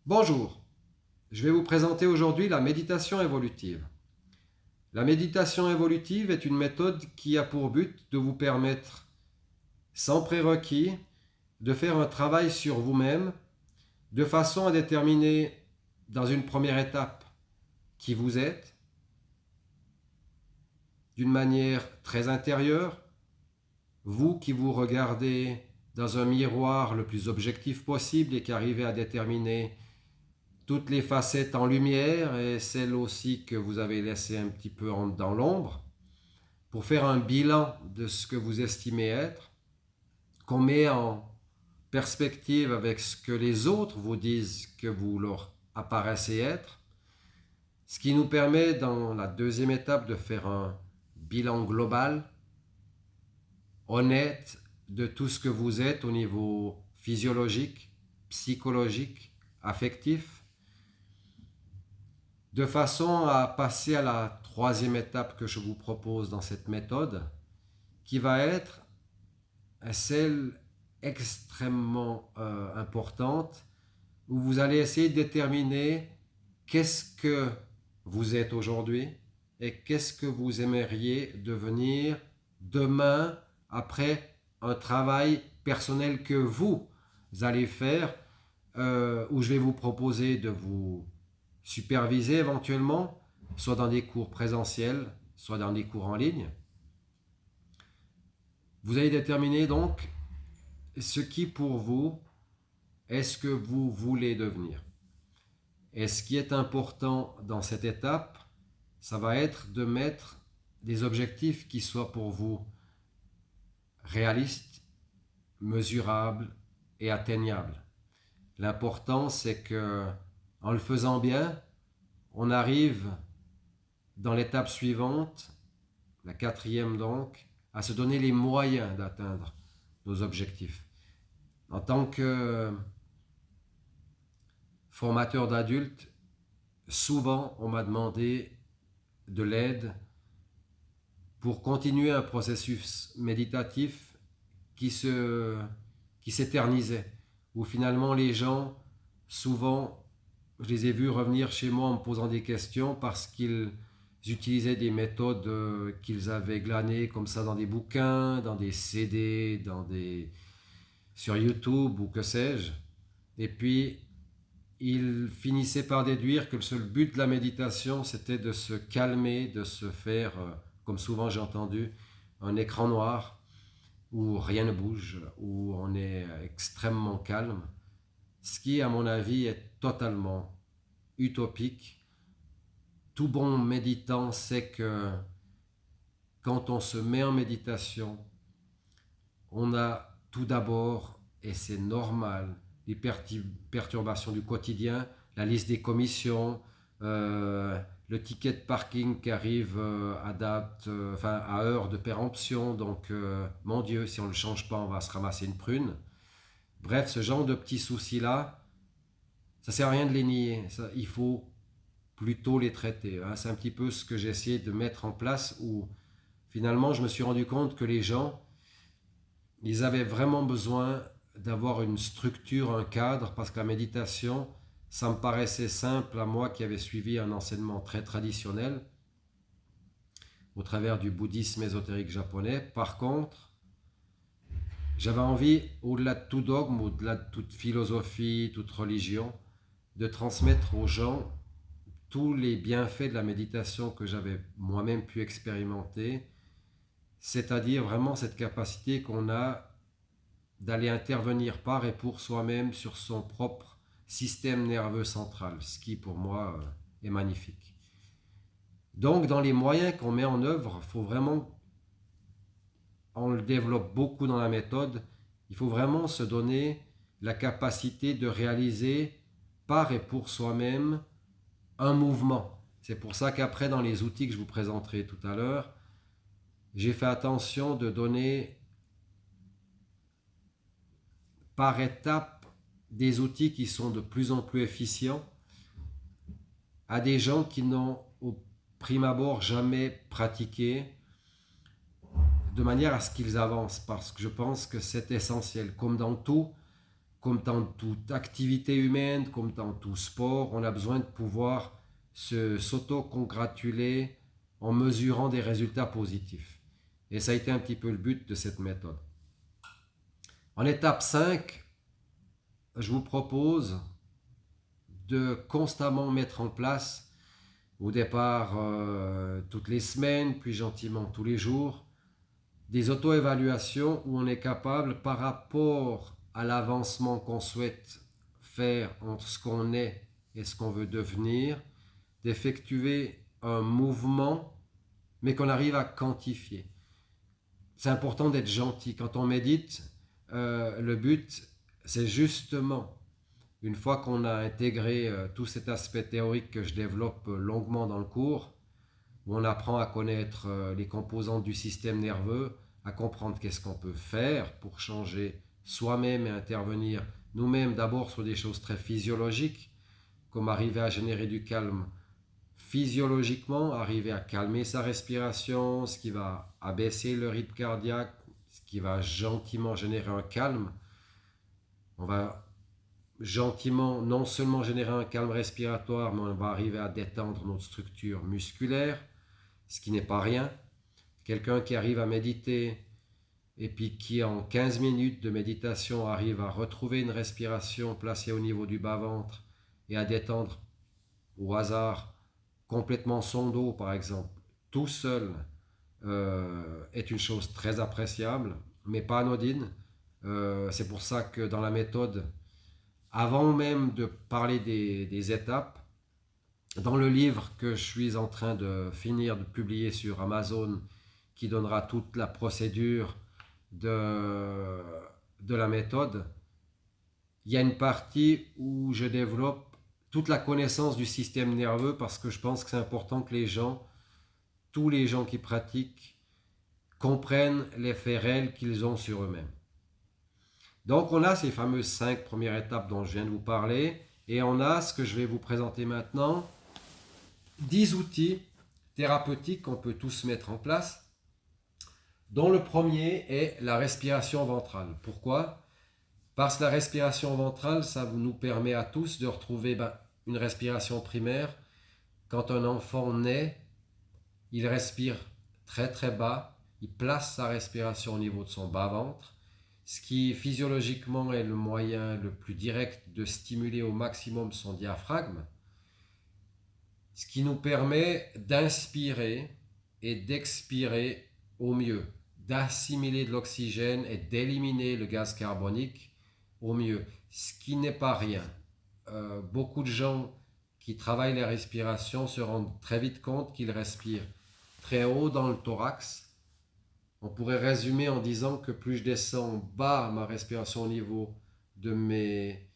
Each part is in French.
Bonjour, je vais vous présenter aujourd'hui la méditation évolutive. La méditation évolutive est une méthode qui a pour but de vous permettre, sans prérequis, de faire un travail sur vous-même de façon à déterminer dans une première étape qui vous êtes, d'une manière très intérieure, vous qui vous regardez dans un miroir le plus objectif possible et qui arrivez à déterminer toutes les facettes en lumière et celles aussi que vous avez laissées un petit peu dans l'ombre, pour faire un bilan de ce que vous estimez être, qu'on met en perspective avec ce que les autres vous disent que vous leur apparaissez être, ce qui nous permet dans la deuxième étape de faire un bilan global, honnête de tout ce que vous êtes au niveau physiologique, psychologique, affectif, de façon à passer à la troisième étape que je vous propose dans cette méthode, qui va être celle extrêmement importante, où vous allez essayer de déterminer qu'est-ce que vous êtes aujourd'hui et qu'est-ce que vous aimeriez devenir demain après un travail personnel que vous allez faire, où je vais vous proposer de vous superviser éventuellement, soit dans des cours présentiels, soit dans des cours en ligne. Vous allez déterminer donc ce qui pour vous est ce que vous voulez devenir. Et ce qui est important dans cette étape, ça va être de mettre des objectifs qui soient pour vous réalistes, mesurables et atteignables. L'important, c'est que en le faisant bien, on arrive dans l'étape suivante, la quatrième donc, à se donner les moyens d'atteindre nos objectifs. En tant que formateur d'adultes, souvent on m'a demandé de l'aide pour continuer un processus méditatif qui s'éternisait, où finalement les gens, souvent, je les ai vus revenir chez moi en me posant des questions parce qu'ils utilisaient des méthodes qu'ils avaient glanées comme ça dans des bouquins, dans des CD, sur YouTube ou que sais-je. Et puis, ils finissaient par déduire que le seul but de la méditation, c'était de se calmer, de se faire, comme souvent j'ai entendu, un écran noir où rien ne bouge, où on est extrêmement calme. Ce qui, à mon avis, est totalement utopique. Tout bon méditant sait que quand on se met en méditation, on a tout d'abord, et c'est normal, les perturbations du quotidien, la liste des commissions, le ticket de parking qui arrive à date, à heure de péremption, donc mon Dieu, si on ne le change pas, on va se ramasser une prune. Bref, ce genre de petits soucis-là, ça ne sert à rien de les nier, ça, il faut plutôt les traiter. Hein. C'est un petit peu ce que j'ai essayé de mettre en place où finalement je me suis rendu compte que les gens, ils avaient vraiment besoin d'avoir une structure, un cadre, parce que la méditation, ça me paraissait simple à moi qui avais suivi un enseignement très traditionnel au travers du bouddhisme ésotérique japonais. Par contre, j'avais envie, au-delà de tout dogme, au-delà de toute philosophie, toute religion, de transmettre aux gens tous les bienfaits de la méditation que j'avais moi-même pu expérimenter, c'est-à-dire vraiment cette capacité qu'on a d'aller intervenir par et pour soi-même sur son propre système nerveux central, ce qui pour moi est magnifique. Donc dans les moyens qu'on met en œuvre, il faut vraiment, on le développe beaucoup dans la méthode, il faut vraiment se donner la capacité de réaliser par et pour soi-même un mouvement. C'est pour ça qu'après, dans les outils que je vous présenterai tout à l'heure, j'ai fait attention de donner par étape des outils qui sont de plus en plus efficients à des gens qui n'ont au prime abord jamais pratiqué, de manière à ce qu'ils avancent, parce que je pense que c'est essentiel. Comme dans tout, comme dans toute activité humaine, comme dans tout sport, on a besoin de pouvoir s'auto-congratuler en mesurant des résultats positifs. Et ça a été un petit peu le but de cette méthode. En étape 5, je vous propose de constamment mettre en place, au départ toutes les semaines, puis gentiment tous les jours, des auto-évaluations où on est capable, par rapport à l'avancement qu'on souhaite faire entre ce qu'on est et ce qu'on veut devenir, d'effectuer un mouvement, mais qu'on arrive à quantifier. C'est important d'être gentil. Quand on médite, le but, c'est justement, une fois qu'on a intégré tout cet aspect théorique que je développe longuement dans le cours, où on apprend à connaître les composantes du système nerveux, à comprendre qu'est-ce qu'on peut faire pour changer soi-même et intervenir nous-mêmes d'abord sur des choses très physiologiques, comme arriver à générer du calme physiologiquement, arriver à calmer sa respiration, ce qui va abaisser le rythme cardiaque, ce qui va gentiment générer un calme. On va gentiment non seulement générer un calme respiratoire, mais on va arriver à détendre notre structure musculaire, ce qui n'est pas rien. Quelqu'un qui arrive à méditer et puis qui en 15 minutes de méditation arrive à retrouver une respiration placée au niveau du bas-ventre et à détendre au hasard complètement son dos par exemple, tout seul, est une chose très appréciable, mais pas anodine. C'est pour ça que dans la méthode, avant même de parler des étapes, dans le livre que je suis en train de finir de publier sur Amazon, qui donnera toute la procédure de la méthode, il y a une partie où je développe toute la connaissance du système nerveux parce que je pense que c'est important que les gens, tous les gens qui pratiquent, comprennent l'effet réel qu'ils ont sur eux-mêmes. Donc on a ces fameuses 5 premières étapes dont je viens de vous parler et on a ce que je vais vous présenter maintenant, 10 outils thérapeutiques qu'on peut tous mettre en place, dont le premier est la respiration ventrale. Pourquoi ? Parce que la respiration ventrale, ça nous permet à tous de retrouver une respiration primaire. Quand un enfant naît, il respire très très bas, il place sa respiration au niveau de son bas-ventre, ce qui physiologiquement est le moyen le plus direct de stimuler au maximum son diaphragme, ce qui nous permet d'inspirer et d'expirer au mieux, d'assimiler de l'oxygène et d'éliminer le gaz carbonique au mieux, ce qui n'est pas rien. Beaucoup de gens qui travaillent la respiration se rendent très vite compte qu'ils respirent très haut dans le thorax. On pourrait résumer en disant que plus je descends bas ma respiration au niveau de mes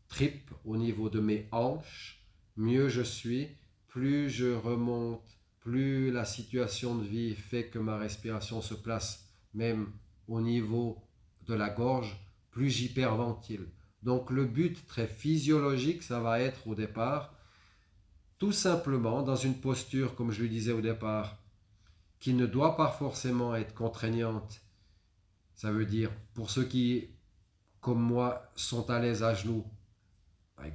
tripes, au niveau de mes hanches, mieux je suis. Plus je remonte, plus la situation de vie fait que ma respiration se place même au niveau de la gorge, plus j'hyperventile. Donc le but très physiologique, ça va être au départ, tout simplement dans une posture, comme je le disais au départ, qui ne doit pas forcément être contraignante. Ça veut dire, pour ceux qui, comme moi, sont à l'aise à genoux,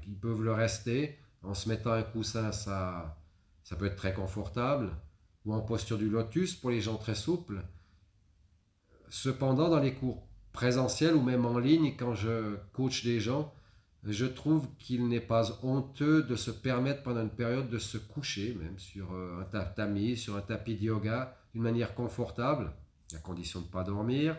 ils peuvent le rester. En se mettant un coussin, ça peut être très confortable. Ou en posture du lotus pour les gens très souples. Cependant, dans les cours présentiels ou même en ligne, quand je coach des gens, je trouve qu'il n'est pas honteux de se permettre pendant une période de se coucher, même sur un tatami, sur un tapis de yoga, d'une manière confortable, à condition de ne pas dormir,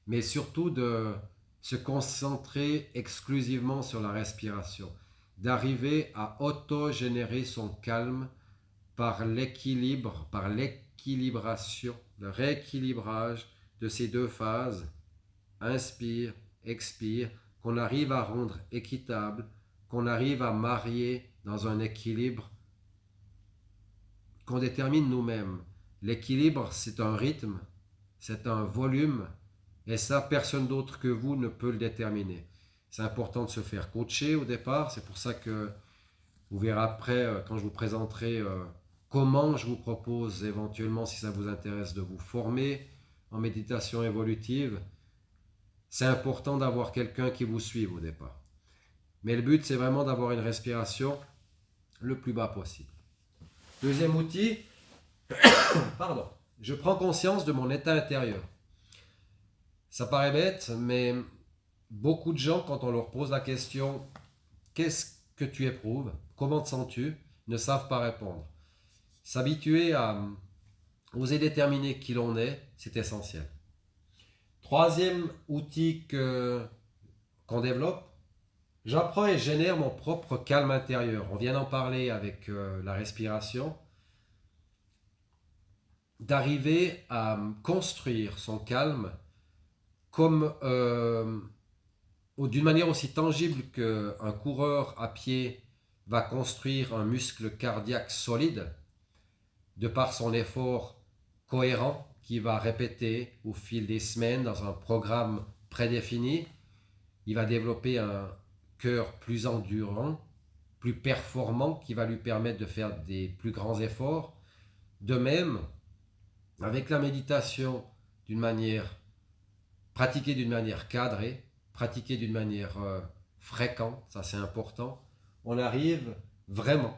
mais surtout de se concentrer exclusivement sur la respiration, d'arriver à auto-générer son calme par l'équilibre, par l'équilibration, le rééquilibrage de ces deux phases, inspire, expire, qu'on arrive à rendre équitable, qu'on arrive à marier dans un équilibre qu'on détermine nous-mêmes. L'équilibre, c'est un rythme, c'est un volume, et ça, personne d'autre que vous ne peut le déterminer. C'est important de se faire coacher au départ, c'est pour ça que vous verrez après, quand je vous présenterai comment je vous propose éventuellement, si ça vous intéresse, de vous former en méditation évolutive. c'est important d'avoir quelqu'un qui vous suive au départ. Mais le but, c'est vraiment d'avoir une respiration le plus bas possible. Deuxième outil, pardon, je prends conscience de mon état intérieur. Ça paraît bête, mais beaucoup de gens, quand on leur pose la question « Qu'est-ce que tu éprouves? Comment te sens-tu ?» ne savent pas répondre. S'habituer à oser déterminer qui l'on est, c'est essentiel. Troisième outil qu'on développe, j'apprends et génère mon propre calme intérieur. On vient d'en parler avec la respiration. D'arriver à construire son calme comme d'une manière aussi tangible qu'un coureur à pied va construire un muscle cardiaque solide de par son effort cohérent qu'il va répéter au fil des semaines dans un programme prédéfini. Il va développer un cœur plus endurant, plus performant, qui va lui permettre de faire des plus grands efforts. De même, avec la méditation pratiquée d'une manière cadrée, pratiquée d'une manière fréquente, ça c'est important, on arrive vraiment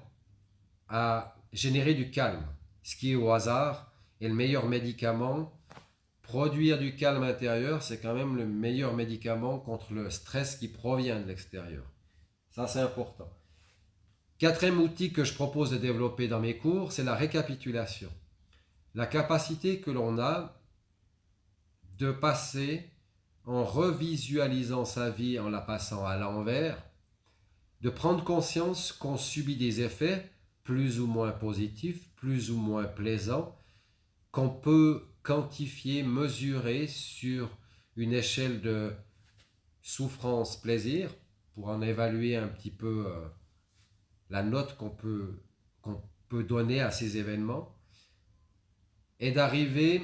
à générer du calme, ce qui au hasard est le meilleur médicament. Produire du calme intérieur, c'est quand même le meilleur médicament contre le stress qui provient de l'extérieur. Ça c'est important. Quatrième outil que je propose de développer dans mes cours, c'est la récapitulation. La capacité que l'on a de passer en revisualisant sa vie, en la passant à l'envers, de prendre conscience qu'on subit des effets plus ou moins positifs, plus ou moins plaisants, qu'on peut quantifier, mesurer sur une échelle de souffrance-plaisir pour en évaluer un petit peu la note qu'on peut donner à ces événements, et d'arriver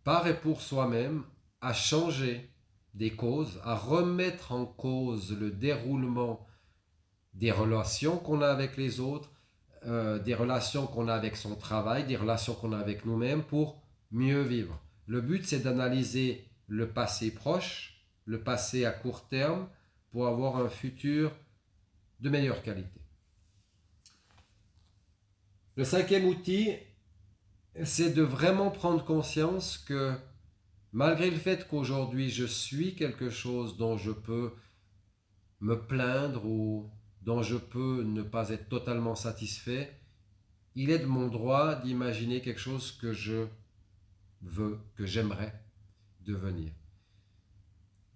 par et pour soi-même à changer des causes, à remettre en cause le déroulement des relations qu'on a avec les autres, des relations qu'on a avec son travail, des relations qu'on a avec nous-mêmes pour mieux vivre. Le but, c'est d'analyser le passé proche, le passé à court terme, pour avoir un futur de meilleure qualité. Le cinquième outil, c'est de vraiment prendre conscience que malgré le fait qu'aujourd'hui je suis quelque chose dont je peux me plaindre ou dont je peux ne pas être totalement satisfait, il est de mon droit d'imaginer quelque chose que je veux, que j'aimerais devenir.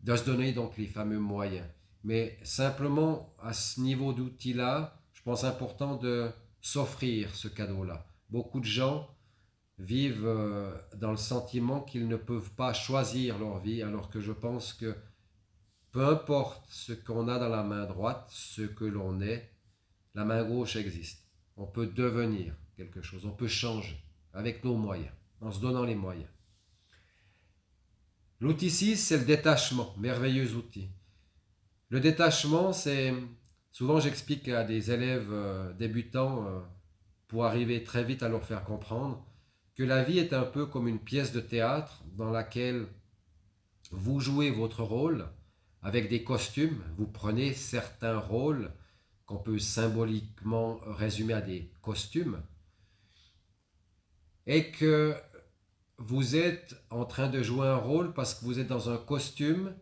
De se donner donc les fameux moyens. Mais simplement à ce niveau d'outil-là, je pense important de s'offrir ce cadeau-là. Beaucoup de gens vivent dans le sentiment qu'ils ne peuvent pas choisir leur vie, alors que je pense que peu importe ce qu'on a dans la main droite, ce que l'on est, la main gauche existe. On peut devenir quelque chose, on peut changer avec nos moyens, en se donnant les moyens. L'outil 6, c'est le détachement, merveilleux outil. Le détachement, c'est, souvent j'explique à des élèves débutants pour arriver très vite à leur faire comprendre que la vie est un peu comme une pièce de théâtre dans laquelle vous jouez votre rôle avec des costumes, vous prenez certains rôles qu'on peut symboliquement résumer à des costumes, et que vous êtes en train de jouer un rôle parce que vous êtes dans un costume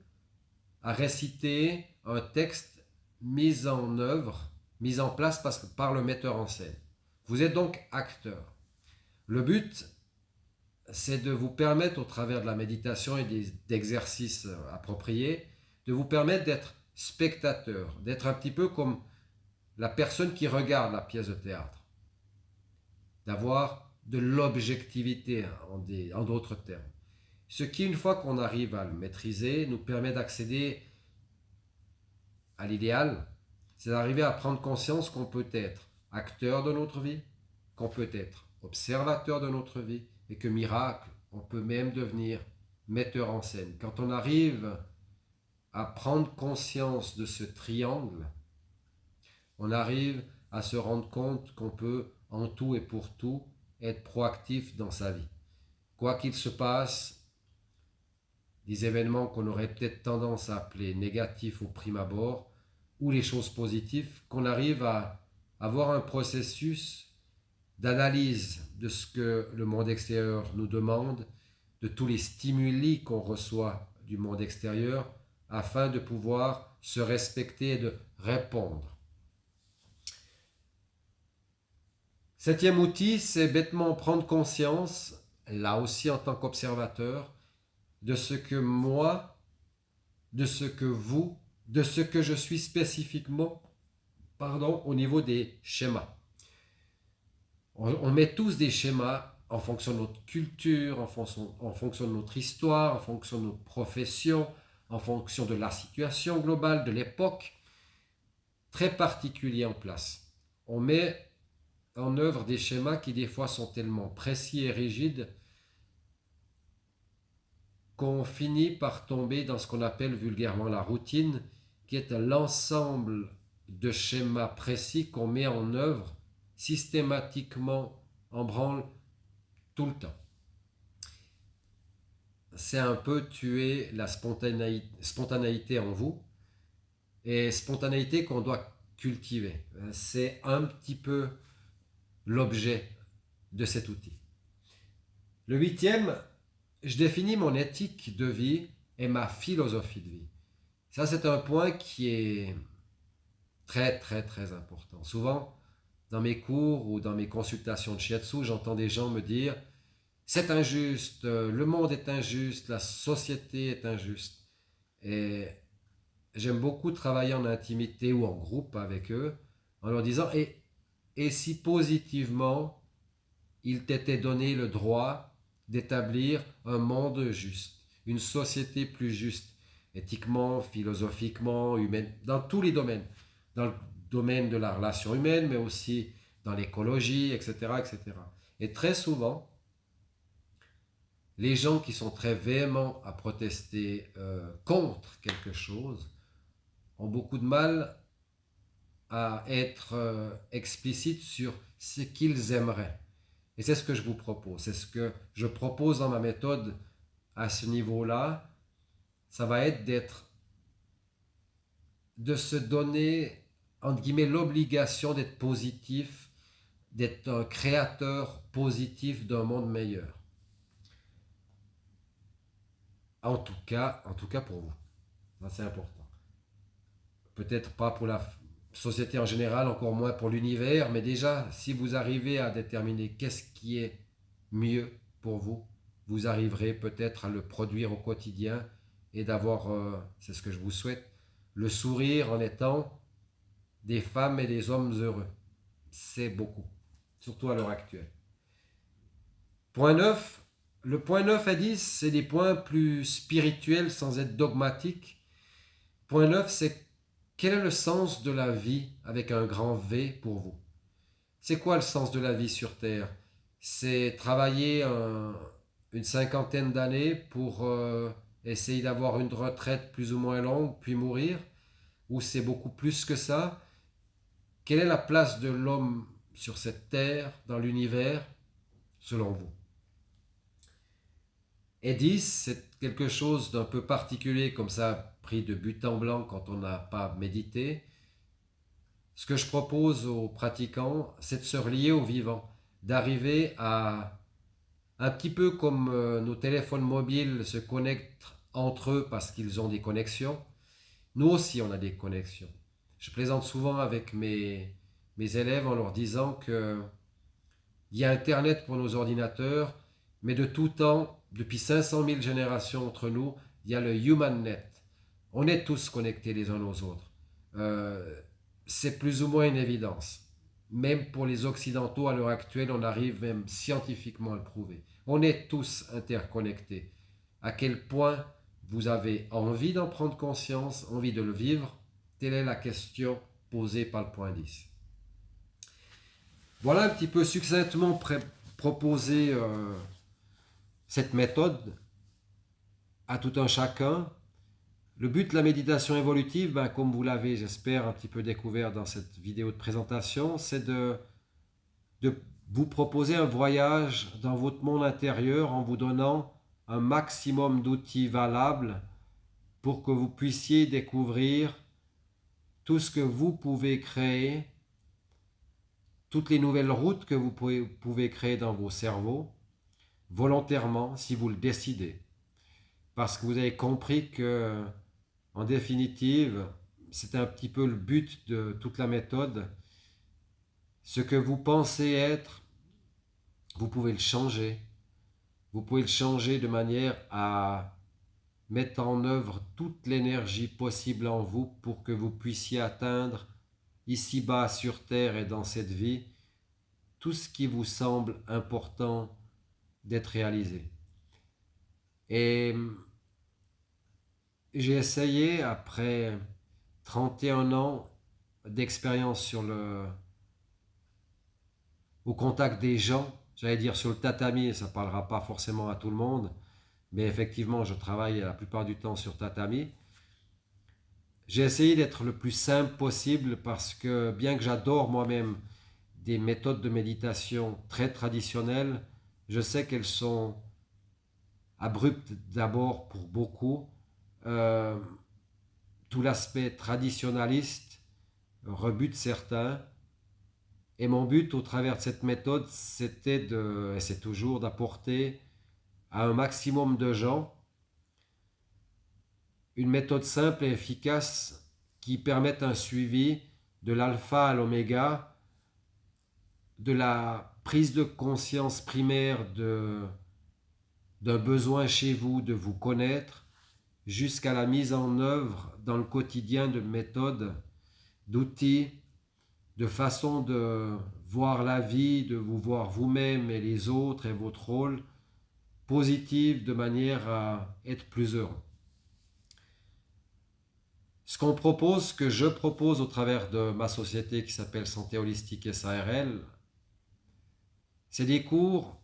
à réciter un texte mis en œuvre, mis en place par le metteur en scène. Vous êtes donc acteur. Le but, c'est de vous permettre, au travers de la méditation et d'exercices appropriés, de vous permettre d'être spectateur, d'être un petit peu comme la personne qui regarde la pièce de théâtre, d'avoir de l'objectivité en d'autres termes. Ce qui, une fois qu'on arrive à le maîtriser, nous permet d'accéder à l'idéal, c'est d'arriver à prendre conscience qu'on peut être acteur de notre vie, qu'on peut être observateur de notre vie, et que miracle, on peut même devenir metteur en scène. Quand on arrive à prendre conscience de ce triangle, on arrive à se rendre compte qu'on peut, en tout et pour tout, être proactif dans sa vie. Quoi qu'il se passe, des événements qu'on aurait peut-être tendance à appeler négatifs au prime abord, ou les choses positives, qu'on arrive à avoir un processus d'analyse de ce que le monde extérieur nous demande, de tous les stimuli qu'on reçoit du monde extérieur, afin de pouvoir se respecter et de répondre. Septième outil, c'est bêtement prendre conscience, là aussi en tant qu'observateur, de ce que moi, de ce que vous, de ce que je suis spécifiquement, au niveau des schémas. On met tous des schémas en fonction de notre culture, en fonction de notre histoire, en fonction de notre profession, en fonction de la situation globale, de l'époque, très particuliers en place. On met en œuvre des schémas qui des fois sont tellement précis et rigides qu'on finit par tomber dans ce qu'on appelle vulgairement la routine, qui est l'ensemble de schémas précis qu'on met en œuvre systématiquement en branle tout le temps. C'est un peu tuer la spontanéité en vous, et spontanéité qu'on doit cultiver. C'est un petit peu l'objet de cet outil. Le huitième, je définis mon éthique de vie et ma philosophie de vie. Ça, c'est un point qui est très, très, très important. Souvent, dans mes cours ou dans mes consultations de shiatsu, j'entends des gens me dire « c'est injuste, le monde est injuste, la société est injuste ». Et j'aime beaucoup travailler en intimité ou en groupe avec eux en leur disant « et si positivement, il t'était donné le droit d'établir un monde juste, une société plus juste, éthiquement, philosophiquement, humaine, dans tous les domaines, dans le domaine de la relation humaine, mais aussi dans l'écologie, etc., etc. » Et très souvent, les gens qui sont très véhéments à protester contre quelque chose ont beaucoup de mal à être explicites sur ce qu'ils aimeraient. Et c'est ce que je vous propose, c'est ce que je propose dans ma méthode à ce niveau-là. Ça va être de se donner, entre guillemets, l'obligation d'être positif, d'être un créateur positif d'un monde meilleur. En tout cas pour vous. Ça, c'est important. Peut-être pas pour la société en général, encore moins pour l'univers, mais déjà, si vous arrivez à déterminer qu'est-ce qui est mieux pour vous, vous arriverez peut-être à le produire au quotidien et d'avoir, c'est ce que je vous souhaite, le sourire en étant des femmes et des hommes heureux. C'est beaucoup, surtout à l'heure actuelle. Point 9, le point 9 à 10, c'est des points plus spirituels sans être dogmatiques. Point 9, c'est quel est le sens de la vie avec un grand V pour vous? C'est quoi le sens de la vie sur Terre? C'est travailler une cinquantaine d'années pour essayer d'avoir une retraite plus ou moins longue, puis mourir? Ou c'est beaucoup plus que ça? Quelle est la place de l'homme sur cette terre, dans l'univers, selon vous? Et 10, c'est quelque chose d'un peu particulier, comme ça, pris de but en blanc quand on n'a pas médité. Ce que je propose aux pratiquants, c'est de se relier au vivant, d'arriver à, un petit peu comme nos téléphones mobiles se connectent entre eux parce qu'ils ont des connexions, nous aussi on a des connexions. Je plaisante souvent avec mes élèves en leur disant que il y a Internet pour nos ordinateurs, mais de tout temps, depuis 500 000 générations entre nous, il y a le HumanNet. On est tous connectés les uns aux autres. C'est plus ou moins une évidence. Même pour les Occidentaux, à l'heure actuelle, on arrive même scientifiquement à le prouver. On est tous interconnectés. À quel point vous avez envie d'en prendre conscience, envie de le vivre? Telle est la question posée par le point 10. Voilà un petit peu succinctement proposé cette méthode à tout un chacun. Le but de la méditation évolutive, comme vous l'avez, j'espère, un petit peu découvert dans cette vidéo de présentation, c'est de vous proposer un voyage dans votre monde intérieur en vous donnant un maximum d'outils valables pour que vous puissiez découvrir tout ce que vous pouvez créer, toutes les nouvelles routes que vous pouvez créer dans vos cerveaux, volontairement, si vous le décidez. Parce que vous avez compris que, en définitive, c'est un petit peu le but de toute la méthode. Ce que vous pensez être, vous pouvez le changer. Vous pouvez le changer de manière à mettre en œuvre toute l'énergie possible en vous pour que vous puissiez atteindre, ici-bas sur Terre et dans cette vie, tout ce qui vous semble important d'être réalisé. Et j'ai essayé, après 31 ans d'expérience au contact des gens, j'allais dire sur le tatami, ça ne parlera pas forcément à tout le monde, mais effectivement, je travaille la plupart du temps sur tatami. J'ai essayé d'être le plus simple possible parce que, bien que j'adore moi-même des méthodes de méditation très traditionnelles, je sais qu'elles sont abruptes d'abord pour beaucoup. Tout l'aspect traditionnaliste rebute certains. Et mon but au travers de cette méthode, c'était et c'est toujours d'apporter à un maximum de gens une méthode simple et efficace qui permette un suivi de l'alpha à l'oméga, de la prise de conscience primaire d'un besoin chez vous de vous connaître, jusqu'à la mise en œuvre dans le quotidien de méthodes, d'outils, de façon de voir la vie, de vous voir vous-même et les autres et votre rôle positive de manière à être plus heureux. Ce que je propose au travers de ma société qui s'appelle Santé Holistique SARL, c'est des cours,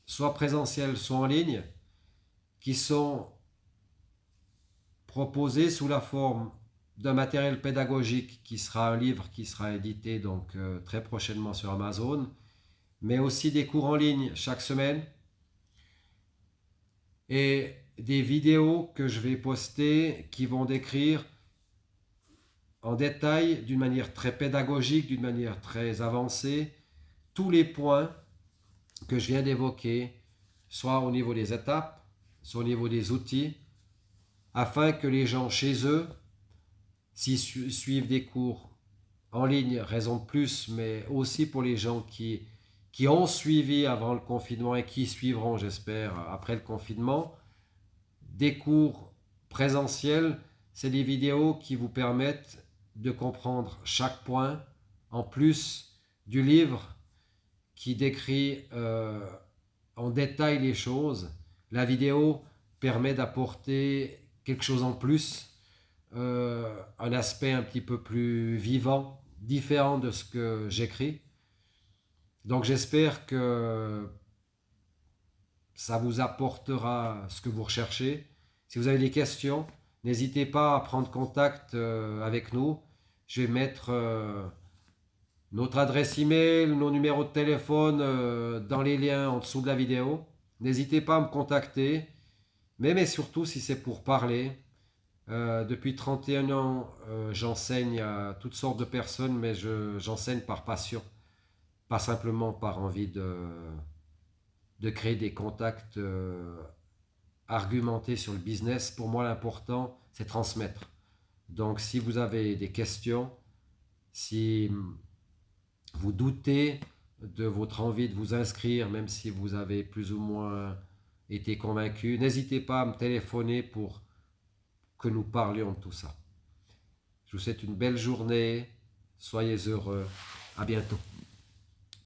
soit présentiels, soit en ligne, qui sont proposés sous la forme d'un matériel pédagogique qui sera un livre qui sera édité donc très prochainement sur Amazon, mais aussi des cours en ligne chaque semaine et des vidéos que je vais poster qui vont décrire en détail, d'une manière très pédagogique, d'une manière très avancée, tous les points que je viens d'évoquer, soit au niveau des étapes, soit au niveau des outils, afin que les gens chez eux, s'ils suivent des cours en ligne, raison de plus, mais aussi pour les gens qui ont suivi avant le confinement et qui suivront, j'espère, après le confinement, des cours présentiels, c'est des vidéos qui vous permettent de comprendre chaque point, en plus du livre qui décrit en détail les choses. La vidéo permet d'apporter quelque chose en plus, un aspect un petit peu plus vivant, différent de ce que j'écris. Donc j'espère que ça vous apportera ce que vous recherchez. Si vous avez des questions, n'hésitez pas à prendre contact avec nous. Je vais mettre notre adresse email, nos numéros de téléphone dans les liens en dessous de la vidéo. N'hésitez pas à me contacter, mais surtout si c'est pour parler. Depuis 31 ans, j'enseigne à toutes sortes de personnes, mais j'enseigne par passion, pas simplement par envie de créer des contacts argumentés sur le business. Pour moi, l'important, c'est transmettre. Donc, si vous avez des questions, si vous doutez de votre envie de vous inscrire, même si vous avez plus ou moins été convaincu, n'hésitez pas à me téléphoner pour que nous parlions de tout ça. Je vous souhaite une belle journée, soyez heureux, à bientôt.